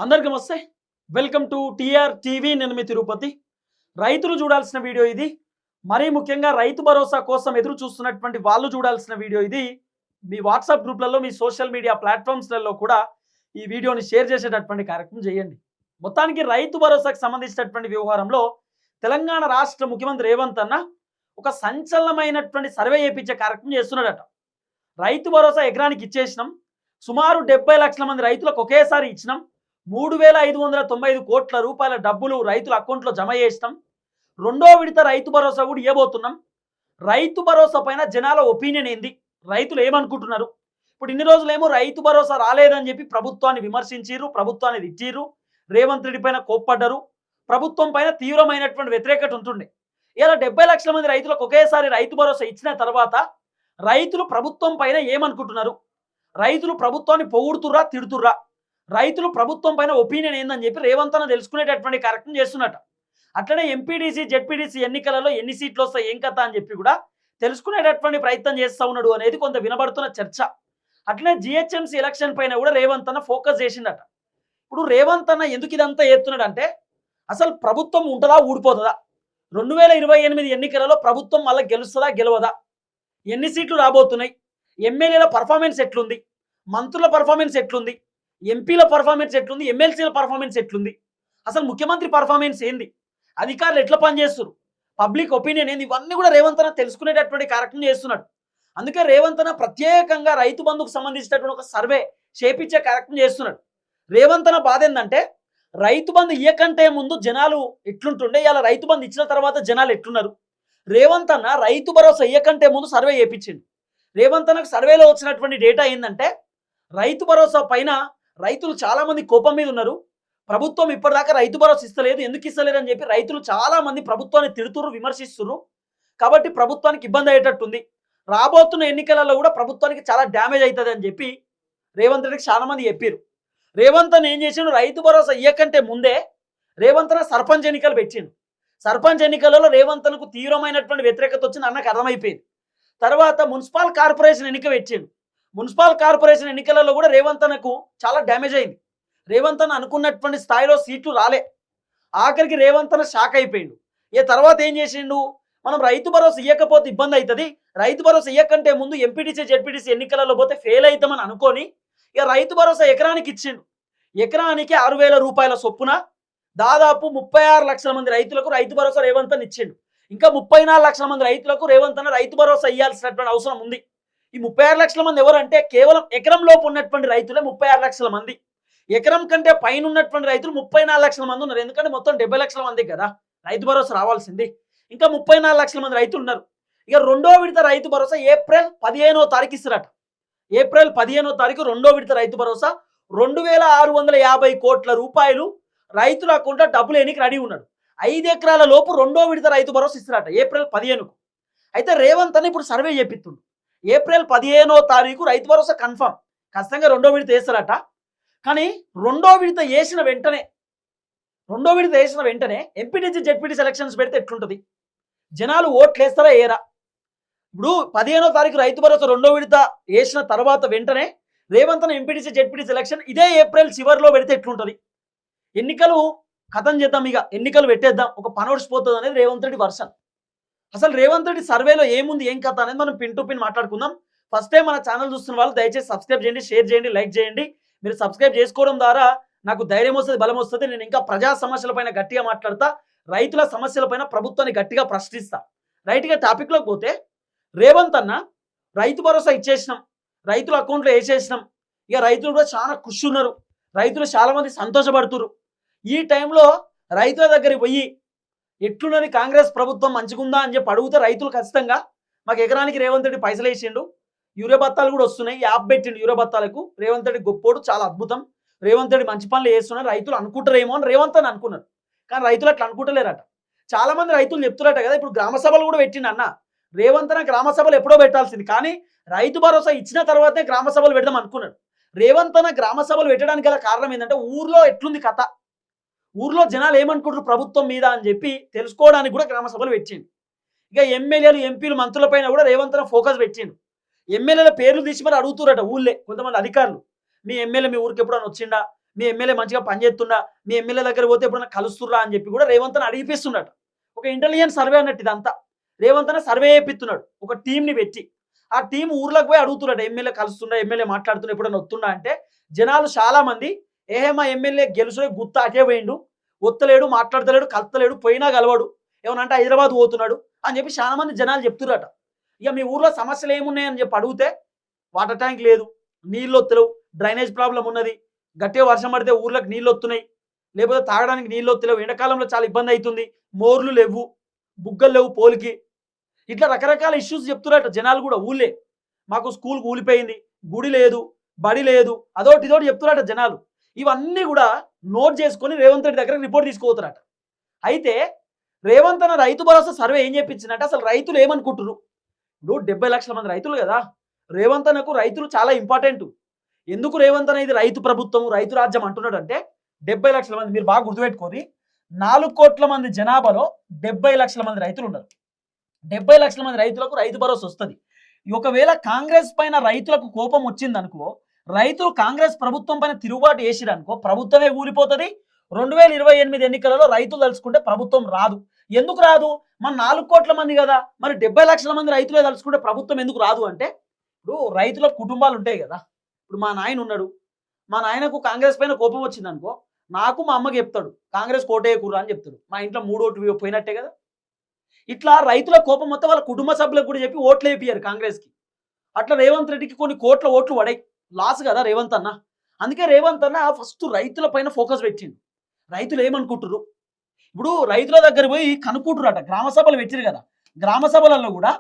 అందరికీ నమస్తే. Welcome to TR TV. నేను మీ తిరుపతి. రైతులు చూడాల్సిన వీడియో ఇది. మరీ ముఖ్యంగా రైతు భరోసా కోసం ఎదురు చూస్తున్నటువంటి వాళ్ళు చూడాల్సిన వీడియో ఇది. మీ వాట్సాప్ గ్రూప్లలో, మీ సోషల్ మీడియా ప్లాట్ఫామ్స్లలో కూడా ఈ వీడియోని షేర్ చేసేటటువంటి కార్యక్రమం చేయండి. మొత్తానికి రైతు భరోసాకు సంబంధించినటువంటి వ్యవహారంలో తెలంగాణ రాష్ట్ర ముఖ్యమంత్రి రేవంత్ అన్న ఒక సంచలనమైనటువంటి సర్వే చేయించే కార్యక్రమం చేస్తున్నాడట. రైతు భరోసా ఎకరానికి ఇచ్చేసినాం, సుమారు 70 లక్షల మంది రైతులకు ఒకేసారి ఇచ్చినాం, 3,595 కోట్ల రూపాయల డబ్బులు రైతుల అకౌంట్లో జమ చేసినాం, రెండో విడత రైతు భరోసా కూడా ఇవ్వబోతున్నాం. రైతు భరోసా పైన జనాల ఒపీనియన్ ఏంది, రైతులు ఏమనుకుంటున్నారు? ఇప్పుడు ఇన్ని రోజులేమో రైతు భరోసా రాలేదని చెప్పి ప్రభుత్వాన్ని విమర్శించారు, ప్రభుత్వాన్ని తిట్టిరు, రేవంత్ రెడ్డి పైన కోప్పడ్డారు, ప్రభుత్వం పైన తీవ్రమైనటువంటి వ్యతిరేకత ఉంటుండే. ఇలా 70 లక్షల మంది రైతులకు ఒకేసారి రైతు భరోసా ఇచ్చిన తర్వాత రైతులు ప్రభుత్వం పైన ఏమనుకుంటున్నారు? రైతులు ప్రభుత్వాన్ని పొగుడుతుర్రా, తిడుతుర్రా? రైతులు ప్రభుత్వం పైన ఒపీనియన్ ఏందని చెప్పి రేవంత్ అన్న తెలుసుకునేటటువంటి కార్యక్రమం చేస్తున్నట. అట్లనే ఎంపీడీసీ జెడ్పీడీసీ ఎన్నికలలో ఎన్ని సీట్లు వస్తాయి, ఏం కథ అని చెప్పి కూడా తెలుసుకునేటటువంటి ప్రయత్నం చేస్తూ ఉన్నాడు అనేది కొంత వినబడుతున్న చర్చ. అట్లనే జిహెచ్ఎంసీ ఎలక్షన్ పైన కూడా రేవంత్ అన్న ఫోకస్ చేసిండట. ఇప్పుడు రేవంత్ అన్న ఎందుకు ఇదంతా చేస్తున్నాడు అంటే, అసలు ప్రభుత్వం ఉంటుందా, ఊడిపోతుందా? 2028 ఎన్నికలలో ప్రభుత్వం మళ్ళీ గెలుస్తుందా, గెలవదా? ఎన్ని సీట్లు రాబోతున్నాయి? ఎమ్మెల్యేల పర్ఫార్మెన్స్ ఎట్లుంది? మంత్రుల పర్ఫార్మెన్స్ ఎట్లుంది? ఎంపీల పర్ఫార్మెన్స్ ఎట్లుంది? ఎమ్మెల్సీల పర్ఫార్మెన్స్ ఎట్లుంది? అసలు ముఖ్యమంత్రి పర్ఫార్మెన్స్ ఏంది? అధికారులు ఎట్లా పనిచేస్తారు? పబ్లిక్ ఒపీనియన్ ఏంది? ఇవన్నీ కూడా రేవంత్ అన్న తెలుసుకునేటటువంటి కార్యక్రమం చేస్తున్నాడు. అందుకే రేవంత్ అన్న ప్రత్యేకంగా రైతు బంధుకు సంబంధించినటువంటి ఒక సర్వే చేపించే కార్యక్రమం చేస్తున్నాడు. రేవంత్ అన్న బాధ ఏంటంటే, రైతు బంధు ఇయ్యకంటే ముందు జనాలు ఎట్లుంటుండే, ఇలా రైతు బంధు ఇచ్చిన తర్వాత జనాలు ఎట్లున్నారు? రేవంత్ అన్న రైతు భరోసా ఇయ్యకంటే ముందు సర్వే చేయించిండు. రేవంత్ అన్నకు సర్వేలో వచ్చినటువంటి డేటా ఏంటంటే, రైతు భరోసా పైన రైతులు చాలా మంది కోపం మీద ఉన్నారు. ప్రభుత్వం ఇప్పటిదాకా రైతు భరోసా ఇస్తలేదు, ఎందుకు ఇస్తలేదు అని చెప్పి రైతులు చాలా మంది ప్రభుత్వాన్ని తిడుతురు, విమర్శిస్తున్నారు. కాబట్టి ప్రభుత్వానికి ఇబ్బంది అయ్యేటట్టుంది, రాబోతున్న ఎన్నికలలో కూడా ప్రభుత్వానికి చాలా డ్యామేజ్ అవుతుంది అని చెప్పి రేవంత్ రెడ్డికి చాలా మంది చెప్పారు. రేవంత్ అన్న ఏం చేసిండు, రైతు భరోసా ఇయ్యకంటే ముందే రేవంత్ అన్న సర్పంచ్ ఎన్నికలు పెట్టిండు. సర్పంచ్ ఎన్నికలలో రేవంత్ అన్నకు తీవ్రమైనటువంటి వ్యతిరేకత వచ్చింది, అన్నకు అర్థమైపోయింది. తర్వాత మున్సిపల్ కార్పొరేషన్ ఎన్నిక పెట్టిండు. మున్సిపల్ కార్పొరేషన్ ఎన్నికలలో కూడా రేవంత్ అన్నకు చాలా డ్యామేజ్ అయింది. రేవంత్ అన్న అనుకున్నటువంటి స్థాయిలో సీట్లు రాలే. ఆఖరికి రేవంత్ అన్న షాక్ అయిపోయిండు. ఏ తర్వాత ఏం చేసిండు, మనం రైతు భరోసా ఇవ్వకపోతే ఇబ్బంది అవుతుంది, రైతు భరోసా ఇవ్వకంటే ముందు ఎంపీటీసీ జెడ్పీటీసీ ఎన్నికలలో పోతే ఫెయిల్ అవుతామని అనుకొని ఇక రైతు భరోసా ఎకరానికి ఇచ్చిండు. ఎకరానికి 6,000 రూపాయల చొప్పున దాదాపు 36 లక్షల మంది రైతులకు రైతు భరోసా రేవంత్ అన్న ఇచ్చిండు. ఇంకా 34 లక్షల మంది రైతులకు రేవంత్ అన్న రైతు భరోసా ఇవ్వాల్సినటువంటి అవసరం ఉంది. ఈ 36 లక్షల మంది ఎవరంటే కేవలం ఎకరం లోపు ఉన్నటువంటి రైతులే 36 లక్షల మంది. ఎకరం కంటే పైన ఉన్నటువంటి రైతులు 34 లక్షల మంది ఉన్నారు. ఎందుకంటే మొత్తం 70 లక్షల మంది కదా రైతు భరోసా రావాల్సింది. ఇంకా 34 లక్షల మంది రైతులు ఉన్నారు. ఇక రెండో విడత రైతు భరోసా ఏప్రిల్ 15వ తారీఖు ఇస్తారట. ఏప్రిల్ 15వ తారీఖు రెండో విడత రైతు భరోసా 2,650 కోట్ల రూపాయలు రైతుల అకౌంట్లో డబ్బులు ఎన్నికి రెడీ ఉన్నాడు. 5 ఎకరాల లోపు రెండో విడత రైతు భరోసా ఇస్తారట ఏప్రిల్ 15కు. అయితే రేవంత్ అని ఇప్పుడు సర్వే చేపిస్తుండు. ఏప్రిల్ 15వ తారీఖు రైతు భరోసా కన్ఫర్మ్, ఖచ్చితంగా రెండో విడత వేస్తారట. కానీ రెండో విడత వేసిన వెంటనే ఎంపీటీసీ జెడ్పీటీసీ ఎలక్షన్స్ పెడితే ఎట్లుంటుంది? జనాలు ఓట్లు వేస్తారా, ఏరా? ఇప్పుడు 15వ తారీఖు రైతు భరోసా రెండో విడత వేసిన తర్వాత వెంటనే రేవంత్ అన్న ఎంపీటీసీ జెడ్పీటీసీ ఎలక్షన్ ఇదే ఏప్రిల్ చివరిలో పెడితే ఎట్లుంటుంది? ఎన్నికలు ఖతం చేద్దాం, ఇక ఎన్నికలు పెట్టేద్దాం, ఒక పని ఒడిచిపోతుంది అనేది రేవంత్ రెడ్డి వర్షన్. అసలు రేవంత్ రెడ్డి సర్వేలో ఏముంది, ఏం కథ అనేది మనం పిన్ టు పిన్ మాట్లాడుకుందాం. ఫస్ట్ టైం మన ఛానల్ చూస్తున్న వాళ్ళు దయచేసి సబ్స్క్రైబ్ చేయండి, షేర్ చేయండి, లైక్ చేయండి. మీరు సబ్స్క్రైబ్ చేసుకోవడం ద్వారా నాకు ధైర్యం వస్తుంది, బలం వస్తుంది. నేను ఇంకా ప్రజా సమస్యలపైన గట్టిగా మాట్లాడతా, రైతుల సమస్యలపైన ప్రభుత్వాన్ని గట్టిగా ప్రశ్నిస్తా. రైట్గా టాపిక్లోకి పోతే, రేవంత్ అన్న రైతు భరోసా ఇచ్చేసినాం, రైతుల అకౌంట్లో వేసేసినాం, ఇక రైతులు కూడా చాలా ఖుషి ఉన్నారు, రైతులు చాలా మంది సంతోషపడుతున్నారు. ఈ టైంలో రైతుల దగ్గరికి పోయి ఎట్లున్నది కాంగ్రెస్ ప్రభుత్వం మంచిగుందా అని చెప్పి అడిగితే రైతులు ఖచ్చితంగా మాకు ఎకరానికి రేవంత్ రెడ్డి పైసలు వేసిండు, యూరియా బత్తాలు కూడా వస్తున్నాయి, యాప్ పెట్టిండు యూరియా బత్తాలకు, రేవంత్ రెడ్డి గొప్పోడు, చాలా అద్భుతం, రేవంత్ రెడ్డి మంచి పనులు చేస్తున్నారు, రైతులు అనుకుంటారేమో అని రేవంత్ అని అనుకున్నారు. కానీ రైతులు అట్లా అనుకుంటలేరట. చాలా మంది రైతులు చెప్తున్నారట కదా, ఇప్పుడు గ్రామ సభలు కూడా పెట్టిండు అన్న. రేవంత్ అన్న గ్రామ సభలు ఎప్పుడో పెట్టాల్సింది, కానీ రైతు భరోసా ఇచ్చిన తర్వాతే గ్రామ సభలు పెడదాం అనుకున్నాడు. రేవంత్ అన్న గ్రామ సభలు పెట్టడానికి గల కారణం ఏంటంటే, ఊర్లో ఎట్లుంది కథ, ఊర్లో జనాలు ఏమనుకుంటారు ప్రభుత్వం మీద అని చెప్పి తెలుసుకోవడానికి కూడా గ్రామ సభలు పెట్టిండు. ఇక ఎమ్మెల్యేలు, ఎంపీలు, మంత్రులపైన కూడా రేవంత్ అన్న ఫోకస్ పెట్టిండు. ఎమ్మెల్యేల పేర్లు తీసి మరి అడుగుతురట ఊళ్ళే కొంతమంది అధికారులు, మీ ఎమ్మెల్యే మీ ఊరికి ఎప్పుడైనా వచ్చిండా, మీ ఎమ్మెల్యే మంచిగా పనిచేస్తుండా, మీ ఎమ్మెల్యే దగ్గర పోతే ఎప్పుడైనా కలుస్తుర్రా అని చెప్పి కూడా రేవంత్ అని అడిగిపిస్తున్నాడు. ఒక ఇంటెలిజెన్స్ సర్వే అన్నట్టు ఇదంతా. రేవంత్ అన్న సర్వే చేపిస్తున్నాడు ఒక టీంని పెట్టి. ఆ టీం ఊర్లోకి పోయి అడుగుతున్నాడు, ఎమ్మెల్యే కలుస్తుండా, ఎమ్మెల్యే మాట్లాడుతున్నా, ఎప్పుడైనా వస్తుండా అంటే జనాలు చాలా మంది మా ఎమ్మెల్యే గెలుసుడే గుత్త అటే పోయిండు, ఒత్తలేడు, మాట్లాడతలేడు, కలుతలేడు, పోయినా కలవాడు, ఏమనంటే హైదరాబాద్ పోతున్నాడు అని చెప్పి చాలా మంది జనాలు చెప్తున్నారట. ఇక మీ ఊర్లో సమస్యలు ఏమున్నాయని చెప్పి అడిగితే వాటర్ ట్యాంక్ లేదు, నీళ్ళు వత్తలేవు, డ్రైనేజ్ ప్రాబ్లం ఉన్నది, గట్టిగా వర్షం పడితే ఊర్లకు నీళ్ళు వస్తున్నాయి, లేకపోతే తాగడానికి నీళ్ళు వత్తలేవు, ఎండాకాలంలో చాలా ఇబ్బంది అవుతుంది, మోర్లు లేవు, బుగ్గలు లేవు పోలికి, ఇట్లా రకరకాల ఇష్యూస్ చెప్తున్నారట జనాలు కూడా. ఊళ్ళే మాకు స్కూల్ కూలిపోయింది, గుడి లేదు, బడి లేదు, అదోటి ఇదోటి చెప్తున్నారట జనాలు. ఇవన్నీ కూడా నోట్ చేసుకొని రేవంత్ రెడ్డి దగ్గర రిపోర్ట్ తీసుకుపోతారట. అయితే రేవంత్ అన్న రైతు భరోసా సర్వే ఏం చెప్పించిందంటే అసలు రైతులు ఏమనుకుంటున్నారు. ఇప్పుడు 70 లక్షల మంది రైతులు కదా, రేవంత్ అన్నకు రైతులు చాలా ఇంపార్టెంట్. ఎందుకు రేవంత్ అన్న ఇది రైతు ప్రభుత్వం, రైతు రాజ్యం అంటున్నాడు అంటే 70 లక్షల మంది, మీరు బాగా గుర్తుపెట్టుకోరి, 4 కోట్ల మంది జనాభాలో 70 లక్షల మంది రైతులు ఉన్నారు. 70 లక్షల మంది రైతులకు రైతు భరోసా వస్తుంది. ఒకవేళ కాంగ్రెస్ పైన రైతులకు కోపం వచ్చిందనుకో, రైతులు కాంగ్రెస్ ప్రభుత్వం పైన తిరుగుబాటు చేసిరనుకో, ప్రభుత్వమే ఊలిపోతుంది. 2028 ఎన్నికలలో రైతులు తలుచుకుంటే ప్రభుత్వం రాదు. ఎందుకు రాదు? మన 4 కోట్ల మంది కదా, మరి 70 లక్షల మంది రైతులే తలుచుకుంటే ప్రభుత్వం ఎందుకు రాదు అంటే, ఇప్పుడు రైతుల కుటుంబాలు ఉంటాయి కదా. ఇప్పుడు మా నాయన ఉన్నాడు, మా నాయనకు కాంగ్రెస్ పైన కోపం వచ్చిందనుకో, నాకు మా అమ్మకి చెప్తాడు కాంగ్రెస్ కోటేయకుర్రా అని చెప్తాడు. మా ఇంట్లో 3 ఓట్లు పోయినట్టే కదా. ఇట్లా రైతుల కోపం మొత్తం వాళ్ళ కుటుంబ సభ్యులకు కూడా చెప్పి ఓట్లు వేపియారు కాంగ్రెస్కి. అట్లా రేవంత్ రెడ్డికి కొన్ని కోట్ల ఓట్లు పడాయి, లాస్ కదా రేవంత్ అన్న. అందుకే రేవంత్ అన్న ఫస్ట్ రైతుల పైన ఫోకస్ పెట్టిండు. రైతులు ఏమనుకుంటున్నారు, ఇప్పుడు రైతుల దగ్గర పోయి కనుక్కుంటున్నారట. గ్రామ సభలు పెట్టిరు కదా, గ్రామ సభలలో కూడా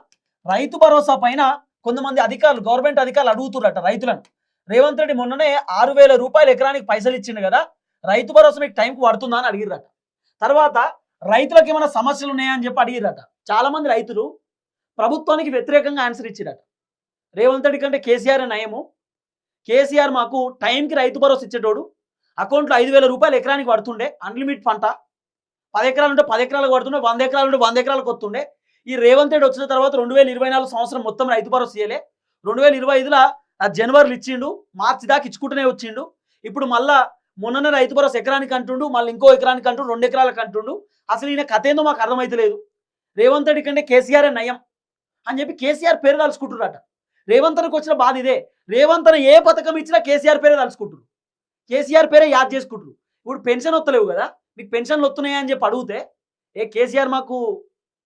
రైతు భరోసా పైన కొంతమంది అధికారులు, గవర్నమెంట్ అధికారులు అడుగుతున్నట రైతులను. రేవంత్ రెడ్డి మొన్ననే 6,000 రూపాయలు ఎకరానికి పైసలు ఇచ్చిండు కదా, రైతు భరోసా మీకు టైంకి పడుతుందా అని అడిగిరట. తర్వాత రైతులకు ఏమైనా సమస్యలు ఉన్నాయని చెప్పి అడిగిరట. చాలా మంది రైతులు ప్రభుత్వానికి వ్యతిరేకంగా ఆన్సర్ ఇచ్చిరట. రేవంత్ రెడ్డి కంటే కేసీఆర్ నయము, కేసీఆర్ మాకు టైంకి రైతు భరోసా ఇచ్చేటోడు, అకౌంట్లో 5,000 రూపాయలు ఎకరానికి పడుతుండే, అన్లిమిట్ పంట, 10 ఎకరాలు ఉంటే 10 ఎకరాలకు పడుతుండే, 100 ఎకరాలు ఉంటే 100 ఎకరాలకు వస్తుండే. ఈ రేవంత్ రెడ్డి వచ్చిన తర్వాత 2024 సంవత్సరం మొత్తం రైతు భరోసా ఇయ్యలే. 2025లో జనవరిలో ఇచ్చిండు, మార్చి దాకా ఇచ్చుకుంటూనే వచ్చిండు. ఇప్పుడు మళ్ళా మొన్ననే రైతు భరోసా ఎకరానికి అంటుండు, మళ్ళీ ఇంకో ఎకరానికి అంటుండు, 2 ఎకరాలకు అంటుండు. అసలు ఈయన కథ ఏందో మాకు అర్థమైతలేదు. రేవంత్ రెడ్డి కంటే కేసీఆర్ నయం అని చెప్పి కేసీఆర్ పేరు తలుచుకుంటున్నారట. రేవంత్ రెడ్డికి వచ్చిన బాధ ఇదే. రేవంత్ రెడ్డి ఏ పథకం ఇచ్చినా కేసీఆర్ పేరే తలుచుకుంటారు, కేసీఆర్ పేరే యాద్ చేసుకుంటారు. ఇప్పుడు పెన్షన్ వస్తలేవు కదా, మీకు పెన్షన్లు వస్తున్నాయా అని చెప్పి అడిగితే కేసీఆర్ మాకు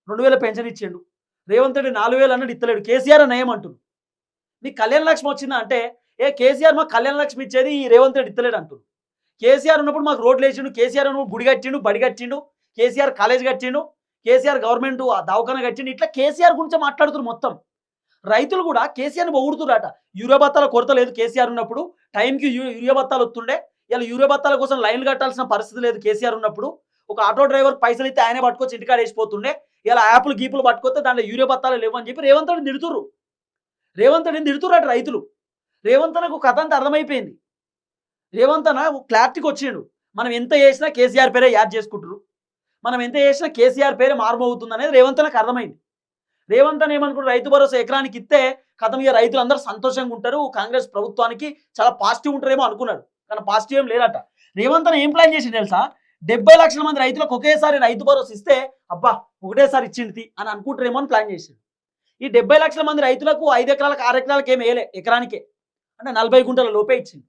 2,000 పెన్షన్ ఇచ్చిండు, రేవంత్ రెడ్డి 4,000 అన్నది ఇస్తలేడు, కేసీఆర్ నయం అంటున్నారు. మీకు కళ్యాణ లక్ష్మి వచ్చిందా అంటే కేసీఆర్ మాకు కళ్యాణ లక్ష్మి ఇచ్చేది ఈ రేవంత్ రెడ్డి ఇస్తలేడు అంటున్నారు. కేసీఆర్ ఉన్నప్పుడు మాకు రోడ్లు వేసిండు, కేసీఆర్ ఉన్నప్పుడు గుడి కట్టిండు, బడి కట్టిండు, కేసీఆర్ కాలేజ్ కట్టిండు, కేసీఆర్ గవర్నమెంట్ దవాఖాన కట్టిండు. ఇట్లా కేసీఆర్ గురించి మాట్లాడుతున్నారు మొత్తం. రైతులు కూడా కేసీఆర్ని పొగుడుతురాట. యూరియా బత్తాల కొరత లేదు కేసీఆర్ ఉన్నప్పుడు, టైంకి యూరియా బత్తాలు వస్తుండే. ఇలా యూరియా బత్తాల కోసం లైన్లు కట్టాల్సిన పరిస్థితి లేదు కేసీఆర్ ఉన్నప్పుడు. ఒక ఆటో డ్రైవర్ పైసలు ఇస్తే ఆయనే పట్టుకొచ్చి ఇంటికాడ వేసిపోతుండే. ఇలా యాప్లు గీపులు పట్టుకొస్తే దాంట్లో యూరియా బత్తాలు లేవు అని చెప్పి రేవంత్ రెడ్డిని తిడుతుర్రు. రేవంత్ రెడ్డిని తిడుతురాట రైతులు. రేవంత్ అన్నకు కథ అంతా అర్థమైపోయింది. రేవంత్ అన్న క్లారిటీకి వచ్చిండు, మనం ఎంత చేసినా కేసీఆర్ పేరే యాడ్ చేసుకుంటారు, మనం ఎంత చేసినా కేసీఆర్ పేరే మారుమవుతుంది అనేది రేవంత్ అన్నకు అర్థమైంది. రేవంత్ అన్న ఏమనుకుంటారు, రైతు భరోసా ఎకరానికి ఇస్తే కథం ఇక రైతులు అందరూ సంతోషంగా ఉంటారు, కాంగ్రెస్ ప్రభుత్వానికి చాలా పాజిటివ్ ఉంటారేమో అనుకున్నాడు. కానీ పాజిటివ్ ఏం లేదట. రేవంత్ అన్న ఏం ప్లాన్ చేసి తెలుసా, 70 లక్షల మంది రైతులకు ఒకేసారి రైతు భరోసా ఇస్తే అబ్బా ఒకటేసారి ఇచ్చింది అని అనుకుంటారేమో అని ప్లాన్ చేసింది. ఈ 70 లక్షల మంది రైతులకు 5 ఎకరాలకు 6 ఎకరాలకు ఏమి వేయలే, ఎకరానికే అంటే 40 గుంటల లోపే ఇచ్చింది.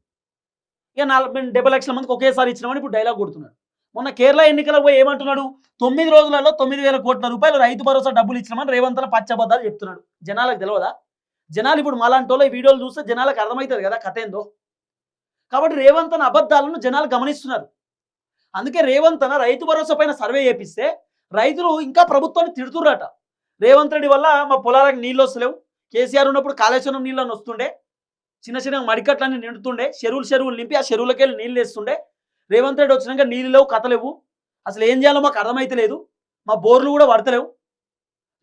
ఇక 70 లక్షల మందికి ఒకేసారి ఇచ్చినామని ఇప్పుడు డైలాగ్ కొడుతున్నాడు. మొన్న కేరళ ఎన్నికలకు పోయి ఏమంటున్నాడు, 9 రోజులలో 9,000 కోట్ల రూపాయలు రైతు భరోసా డబ్బులు ఇచ్చినామని రేవంత్ అన్న పచ్చబద్దాలు చెప్తున్నాడు. జనాలకు తెలియదా? జనాలు ఇప్పుడు మాలాంటి వాళ్ళు ఈ వీడియోలు చూస్తే జనాలకు అర్థమవుతుంది కదా కథ ఏందో. కాబట్టి రేవంత్ అన్న అబద్ధాలను జనాలు గమనిస్తున్నారు. అందుకే రేవంత్ అన్న రైతు భరోసా పైన సర్వే చేపిస్తే రైతులు ఇంకా ప్రభుత్వాన్ని తిడుతుర్రట. రేవంత్ రెడ్డి వల్ల మా పొలాలకు నీళ్ళు వస్తలేవు, కేసీఆర్ ఉన్నప్పుడు కాళేశ్వరం నీళ్ళని వస్తుండే, చిన్న చిన్న మడికట్లన్నీ నిండుతుండే, చెరువులు నింపి ఆ చెరువులకి వెళ్ళి నీళ్ళు వేస్తుండే. రేవంత్ రెడ్డి వచ్చినాక నీళ్ళు లేవు, కథలేవు, అసలు ఏం చేయాలో మాకు అర్థమైతే లేదు, మా బోర్లు కూడా పడతలేవు.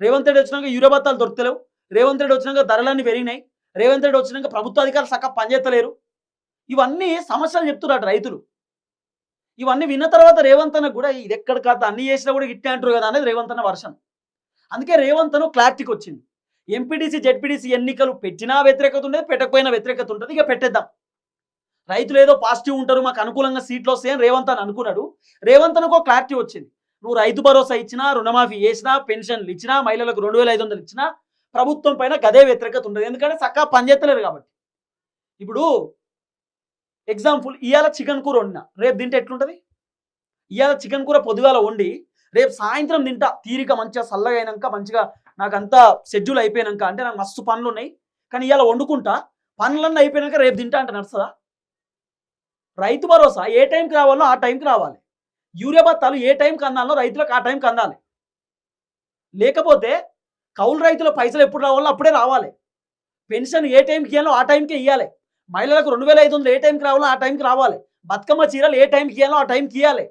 రేవంత్ రెడ్డి వచ్చినాక యూరియా బత్తాలు దొరకలేవు. రేవంత్ రెడ్డి వచ్చినాక ధరలన్నీ పెరిగినాయి. రేవంత్ రెడ్డి వచ్చినాక ప్రభుత్వ అధికారులు చక్కగా పనిచేస్తలేరు. ఇవన్నీ సమస్యలు చెప్తున్నారు రైతులు. ఇవన్నీ విన్న తర్వాత రేవంత్ అన్న కూడా ఇది ఎక్కడ కాదు, అన్ని చేసినా కూడా ఇట్టే అంటారు కదా అనేది రేవంత్ అన్న వర్షం. అందుకే రేవంత్ అన్న క్లారిటీకి వచ్చింది. ఎంపీటీసీ జెడ్పీటీసీ ఎన్నికలు పెట్టినా వ్యతిరేకత ఉండేది, పెట్టకపోయినా వ్యతిరేకత ఉంటుంది, ఇక పెట్టేద్దాం. రైతులు ఏదో పాజిటివ్ ఉంటారు, మాకు అనుకూలంగా సీట్లు వస్తాయని రేవంత్ అని అనుకున్నాడు. రేవంత్ అనుకో క్లారిటీ వచ్చింది. నువ్వు రైతు భరోసా ఇచ్చినా, రుణమాఫీ చేసినా, పెన్షన్లు ఇచ్చినా, మహిళలకు 2500 ఇచ్చినా ప్రభుత్వం పైన గదే వ్యతిరేకత ఉంటుంది. ఎందుకంటే చక్కగా పనిచేస్తలేరు కాబట్టి. ఇప్పుడు ఎగ్జాంపుల్, ఇవాళ చికెన్ కూర వండినా, రేపు తింటే ఎట్లుంటుంది? ఇవాళ చికెన్ కూర పొద్దుగాల వండి రేపు సాయంత్రం తింటా తీరిక మంచిగా చల్లగా అయినాక, మంచిగా నాకంతా షెడ్యూల్ అయిపోయినాక, అంటే నాకు మస్తు పనులు ఉన్నాయి కానీ ఇవాళ వండుకుంటా, పనులన్నీ అయిపోయినాక రేపు తింటా అంటే నడుస్తుందా? రైతు భరోసా ఏ టైంకి రావాలో ఆ టైంకి రావాలి. యూరియా బత్తాలు ఏ టైంకి అందాలో రైతులకు ఆ టైంకి అందాలి. లేకపోతే కౌలు రైతుల పైసలు ఎప్పుడు రావాలో అప్పుడే రావాలి. పెన్షన్ ఏ టైంకి ఇవ్వాలో ఆ టైంకే ఇవ్వాలి. మహిళలకు 2500 ఏ టైంకి రావాలో ఆ టైంకి రావాలి. బతుకమ్మ చీరలు ఏ టైంకి ఇవ్వాలో ఆ టైంకి ఇవ్వాలి.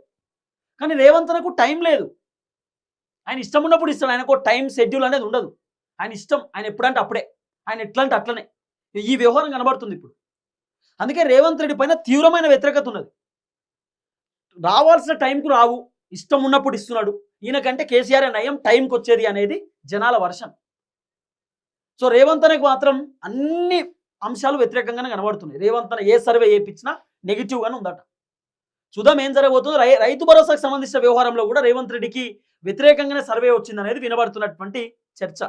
కానీ రేవంత్ అన్నకు టైం లేదు. ఆయన ఇష్టం ఉన్నప్పుడు ఇస్తాడు. ఆయనకు టైం షెడ్యూల్ అనేది ఉండదు. ఆయన ఇష్టం, ఆయన ఎప్పుడంటే అప్పుడే, ఆయన ఎట్లా అంటే అట్లనే. ఈ వ్యవహారం కనబడుతుంది ఇప్పుడు. అందుకే రేవంత్ రెడ్డి పైన తీవ్రమైన వ్యతిరేకత ఉన్నది. రావాల్సిన టైంకు రావు, ఇష్టం ఉన్నప్పుడు ఇస్తున్నాడు. ఈయనకంటే కేసీఆర్ నయం టైంకి వచ్చేది అనేది జనాల వర్షం. సో రేవంత్ అన్నకు మాత్రం అన్ని అంశాలు వ్యతిరేకంగానే కనబడుతున్నాయి. రేవంత్ అన్న ఏ సర్వే చేయించినా నెగిటివ్గానే ఉందట. చూద్దాం ఏం జరగబోతుందో. రైతు భరోసాకు సంబంధించిన వ్యవహారంలో కూడా రేవంత్ రెడ్డికి వ్యతిరేకంగానే సర్వే వచ్చిందనేది వినబడుతున్నటువంటి చర్చ.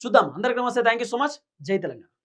చూద్దాం. అందరికీ నమస్తే. Thank you so much. జై తెలంగాణ.